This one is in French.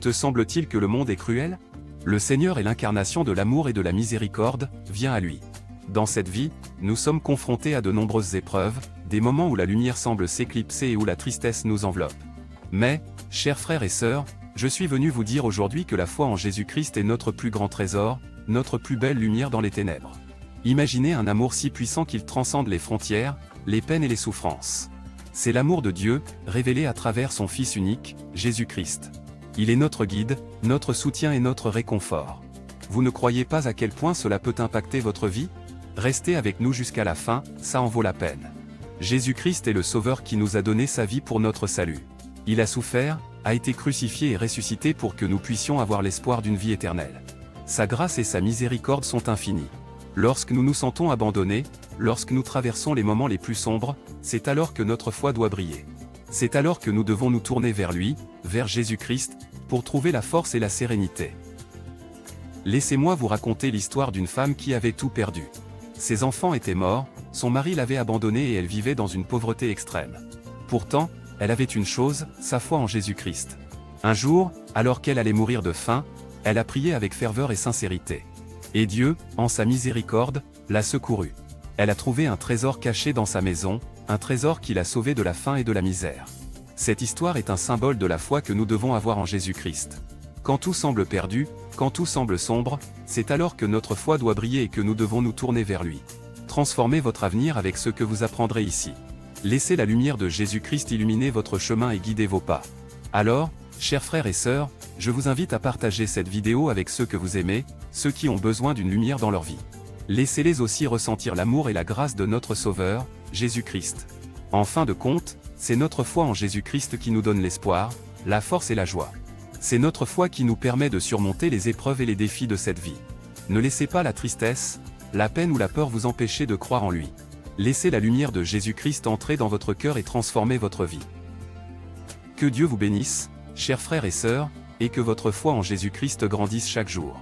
Te semble-t-il que le monde est cruel? Le Seigneur est l'incarnation de l'amour et de la miséricorde, viens à lui. Dans cette vie, nous sommes confrontés à de nombreuses épreuves, des moments où la lumière semble s'éclipser et où la tristesse nous enveloppe. Mais, chers frères et sœurs, je suis venu vous dire aujourd'hui que la foi en Jésus-Christ est notre plus grand trésor, notre plus belle lumière dans les ténèbres. Imaginez un amour si puissant qu'il transcende les frontières, les peines et les souffrances. C'est l'amour de Dieu, révélé à travers son Fils unique, Jésus-Christ. Il est notre guide, notre soutien et notre réconfort. Vous ne croyez pas à quel point cela peut impacter votre vie? Restez avec nous jusqu'à la fin, ça en vaut la peine. Jésus-Christ est le Sauveur qui nous a donné sa vie pour notre salut. Il a souffert, a été crucifié et ressuscité pour que nous puissions avoir l'espoir d'une vie éternelle. Sa grâce et sa miséricorde sont infinies. Lorsque nous nous sentons abandonnés, lorsque nous traversons les moments les plus sombres, c'est alors que notre foi doit briller. C'est alors que nous devons nous tourner vers lui, vers Jésus-Christ, pour trouver la force et la sérénité. Laissez-moi vous raconter l'histoire d'une femme qui avait tout perdu. Ses enfants étaient morts, son mari l'avait abandonnée et elle vivait dans une pauvreté extrême. Pourtant, elle avait une chose, sa foi en Jésus-Christ. Un jour, alors qu'elle allait mourir de faim, elle a prié avec ferveur et sincérité. Et Dieu, en sa miséricorde, l'a secourue. Elle a trouvé un trésor caché dans sa maison, un trésor qui l'a sauvée de la faim et de la misère. Cette histoire est un symbole de la foi que nous devons avoir en Jésus-Christ. Quand tout semble perdu, quand tout semble sombre, c'est alors que notre foi doit briller et que nous devons nous tourner vers lui. Transformez votre avenir avec ce que vous apprendrez ici. Laissez la lumière de Jésus-Christ illuminer votre chemin et guider vos pas. Alors, chers frères et sœurs, je vous invite à partager cette vidéo avec ceux que vous aimez, ceux qui ont besoin d'une lumière dans leur vie. Laissez-les aussi ressentir l'amour et la grâce de notre Sauveur, Jésus-Christ. En fin de compte, c'est notre foi en Jésus-Christ qui nous donne l'espoir, la force et la joie. C'est notre foi qui nous permet de surmonter les épreuves et les défis de cette vie. Ne laissez pas la tristesse, la peine ou la peur vous empêcher de croire en lui. Laissez la lumière de Jésus-Christ entrer dans votre cœur et transformer votre vie. Que Dieu vous bénisse, chers frères et sœurs, et que votre foi en Jésus-Christ grandisse chaque jour.